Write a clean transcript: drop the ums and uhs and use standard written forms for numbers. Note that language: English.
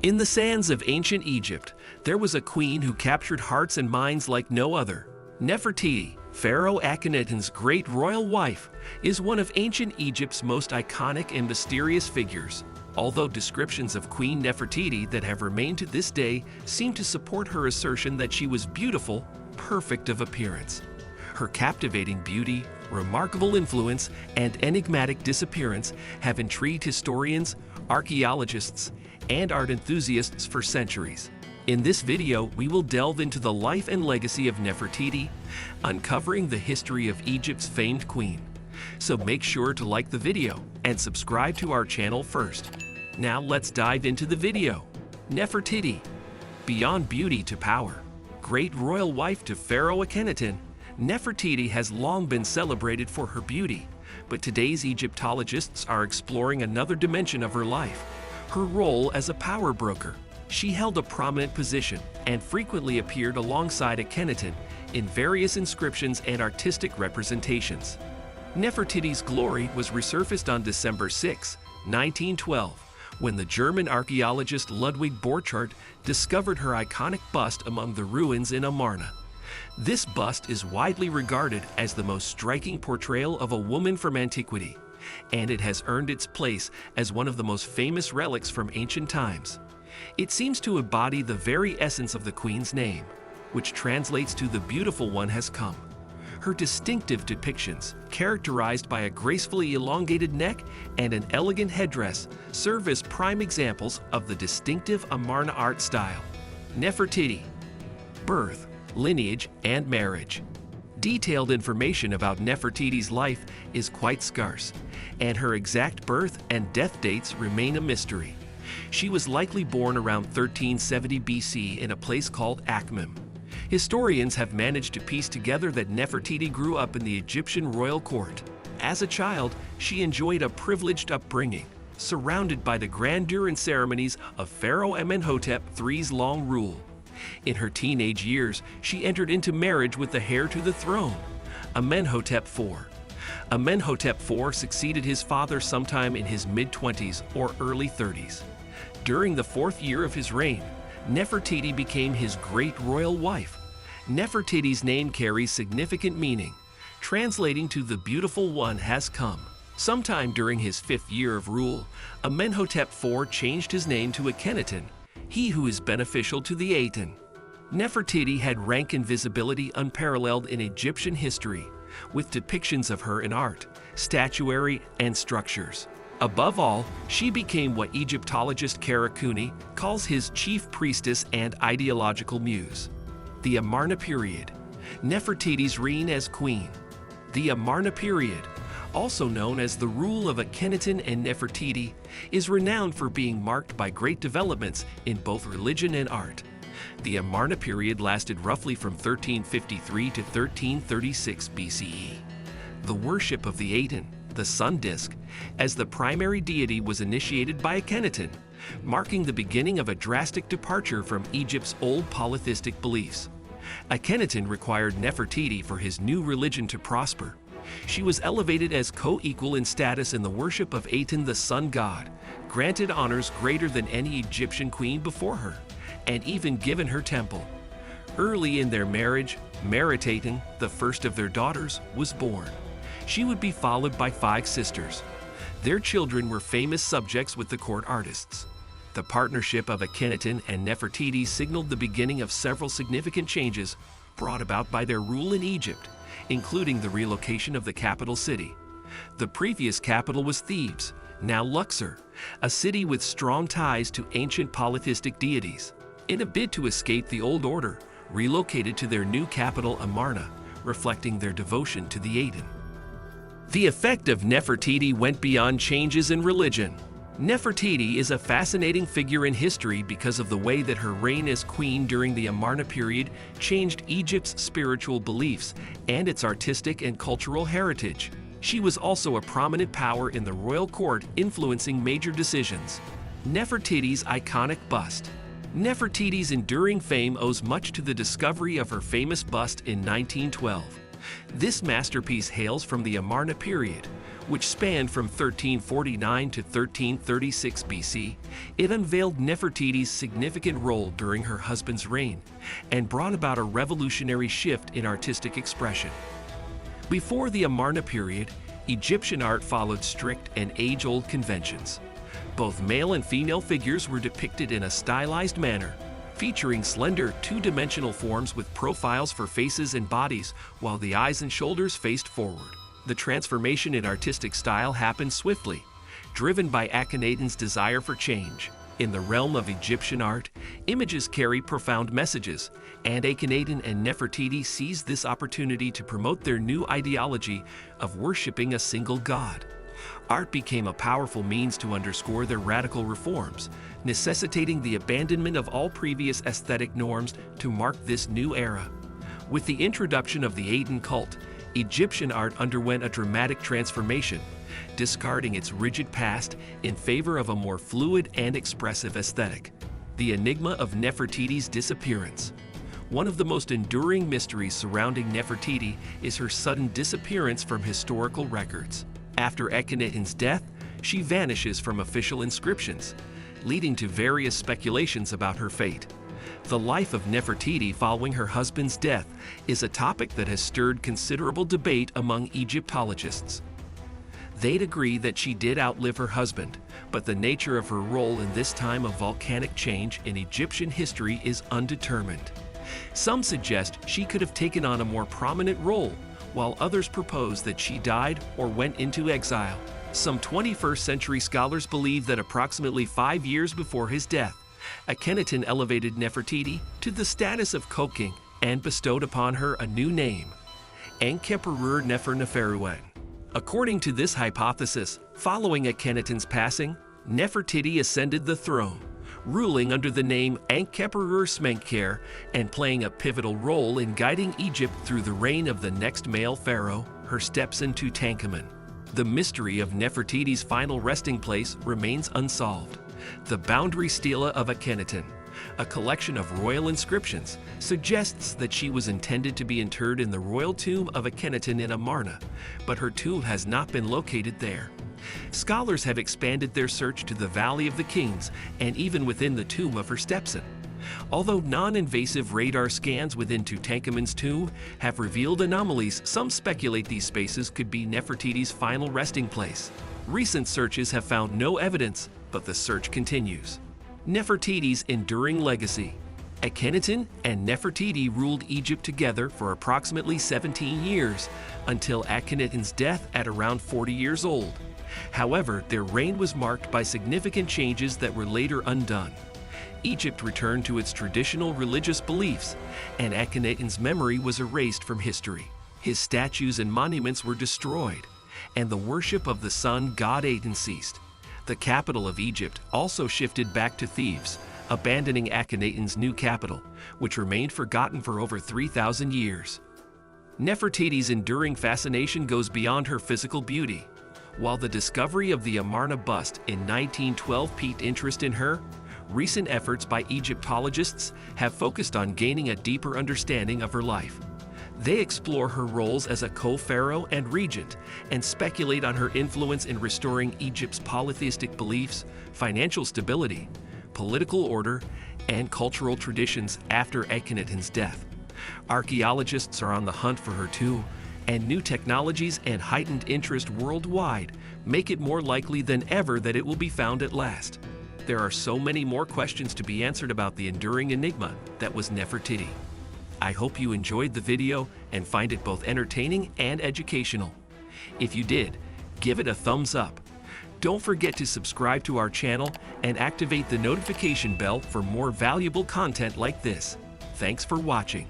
In the sands of ancient Egypt, there was a queen who captured hearts and minds like no other. Nefertiti, Pharaoh Akhenaten's great royal wife, is one of ancient Egypt's most iconic and mysterious figures. Although descriptions of Queen Nefertiti that have remained to this day seem to support her assertion that she was beautiful, perfect of appearance. Her captivating beauty, remarkable influence, and enigmatic disappearance have intrigued historians, archaeologists, and art enthusiasts for centuries. In this video, we will delve into the life and legacy of Nefertiti, uncovering the history of Egypt's famed queen. So make sure to like the video and subscribe to our channel first. Now let's dive into the video. Nefertiti. Beyond beauty to power, great royal wife to Pharaoh Akhenaten, Nefertiti has long been celebrated for her beauty, but today's Egyptologists are exploring another dimension of her life, her role as a power broker. She held a prominent position and frequently appeared alongside Akhenaten in various inscriptions and artistic representations. Nefertiti's glory was resurfaced on December 6, 1912, when the German archaeologist Ludwig Borchardt discovered her iconic bust among the ruins in Amarna. This bust is widely regarded as the most striking portrayal of a woman from antiquity, and it has earned its place as one of the most famous relics from ancient times. It seems to embody the very essence of the queen's name, which translates to "the beautiful one has come." Her distinctive depictions, characterized by a gracefully elongated neck and an elegant headdress, serve as prime examples of the distinctive Amarna art style. Nefertiti. Birth, lineage, and marriage. Detailed information about Nefertiti's life is quite scarce, and her exact birth and death dates remain a mystery. She was likely born around 1370 BC in a place called Akhmim. Historians have managed to piece together that Nefertiti grew up in the Egyptian royal court. As a child, she enjoyed a privileged upbringing, surrounded by the grandeur and ceremonies of Pharaoh Amenhotep III's long rule. In her teenage years, she entered into marriage with the heir to the throne, Amenhotep IV. Amenhotep IV succeeded his father sometime in his mid-20s or early 30s. During the fourth year of his reign, Nefertiti became his great royal wife. Nefertiti's name carries significant meaning, translating to "the beautiful one has come." Sometime during his fifth year of rule, Amenhotep IV changed his name to Akhenaten, he who is beneficial to the Aten. Nefertiti had rank and visibility unparalleled in Egyptian history, with depictions of her in art, statuary, and structures. Above all, she became what Egyptologist Kara Cooney calls his chief priestess and ideological muse. The Amarna period. Nefertiti's reign as queen. The Amarna period, also known as the rule of Akhenaten and Nefertiti, is renowned for being marked by great developments in both religion and art. The Amarna period lasted roughly from 1353 to 1336 BCE. The worship of the Aten, the sun disk, as the primary deity was initiated by Akhenaten, marking the beginning of a drastic departure from Egypt's old polytheistic beliefs. Akhenaten required Nefertiti for his new religion to prosper. She was elevated as co-equal in status in the worship of Aten, the sun god, granted honors greater than any Egyptian queen before her, and even given her temple. Early in their marriage, Meritaten, the first of their daughters, was born. She would be followed by 5 sisters. Their children were famous subjects with the court artists. The partnership of Akhenaten and Nefertiti signaled the beginning of several significant changes brought about by their rule in Egypt, including the relocation of the capital city. The previous capital was Thebes, now Luxor, a city with strong ties to ancient polytheistic deities. In a bid to escape the old order, relocated to their new capital Amarna, reflecting their devotion to the Aten. The effect of Nefertiti went beyond changes in religion. Nefertiti is a fascinating figure in history because of the way that her reign as queen during the Amarna period changed Egypt's spiritual beliefs and its artistic and cultural heritage. She was also a prominent power in the royal court, influencing major decisions. Nefertiti's iconic bust. Nefertiti's enduring fame owes much to the discovery of her famous bust in 1912. This masterpiece hails from the Amarna period, which spanned from 1349 to 1336 BC, it unveiled Nefertiti's significant role during her husband's reign and brought about a revolutionary shift in artistic expression. Before the Amarna period, Egyptian art followed strict and age-old conventions. Both male and female figures were depicted in a stylized manner, featuring slender, two-dimensional forms with profiles for faces and bodies, while the eyes and shoulders faced forward. The transformation in artistic style happened swiftly, driven by Akhenaten's desire for change. In the realm of Egyptian art, images carry profound messages, and Akhenaten and Nefertiti seized this opportunity to promote their new ideology of worshipping a single god. Art became a powerful means to underscore their radical reforms, necessitating the abandonment of all previous aesthetic norms to mark this new era. With the introduction of the Aten cult, Egyptian art underwent a dramatic transformation, discarding its rigid past in favor of a more fluid and expressive aesthetic. The enigma of Nefertiti's disappearance. One of the most enduring mysteries surrounding Nefertiti is her sudden disappearance from historical records. After Akhenaten's death, she vanishes from official inscriptions, leading to various speculations about her fate. The life of Nefertiti following her husband's death is a topic that has stirred considerable debate among Egyptologists. They'd agree that she did outlive her husband, but the nature of her role in this time of volcanic change in Egyptian history is undetermined. Some suggest she could have taken on a more prominent role, while others propose that she died or went into exile. Some 21st century scholars believe that approximately 5 years before his death, Akhenaten elevated Nefertiti to the status of co-king and bestowed upon her a new name, Enkhepurur Nefer-Neferuwen. According to this hypothesis, following Akhenaten's passing, Nefertiti ascended the throne, ruling under the name Enkhepurur Smenkhkare and playing a pivotal role in guiding Egypt through the reign of the next male pharaoh, her stepson Tutankhamun. The mystery of Nefertiti's final resting place remains unsolved. The boundary stela of Akhenaten, a collection of royal inscriptions, suggests that she was intended to be interred in the royal tomb of Akhenaten in Amarna, but her tomb has not been located there. Scholars have expanded their search to the Valley of the Kings and even within the tomb of her stepson. Although non-invasive radar scans within Tutankhamun's tomb have revealed anomalies, some speculate these spaces could be Nefertiti's final resting place. Recent searches have found no evidence, but the search continues. Nefertiti's enduring legacy. Akhenaten and Nefertiti ruled Egypt together for approximately 17 years, until Akhenaten's death at around 40 years old. However, their reign was marked by significant changes that were later undone. Egypt returned to its traditional religious beliefs, and Akhenaten's memory was erased from history. His statues and monuments were destroyed, and the worship of the sun god Aten ceased. The capital of Egypt also shifted back to Thebes, abandoning Akhenaten's new capital, which remained forgotten for over 3,000 years. Nefertiti's enduring fascination goes beyond her physical beauty. While the discovery of the Amarna bust in 1912 piqued interest in her, recent efforts by Egyptologists have focused on gaining a deeper understanding of her life. They explore her roles as a co-pharaoh and regent and speculate on her influence in restoring Egypt's polytheistic beliefs, financial stability, political order, and cultural traditions after Akhenaten's death. Archaeologists are on the hunt for her too, and new technologies and heightened interest worldwide make it more likely than ever that it will be found at last. There are so many more questions to be answered about the enduring enigma that was Nefertiti. I hope you enjoyed the video and find it both entertaining and educational. If you did, give it a thumbs up. Don't forget to subscribe to our channel and activate the notification bell for more valuable content like this. Thanks for watching.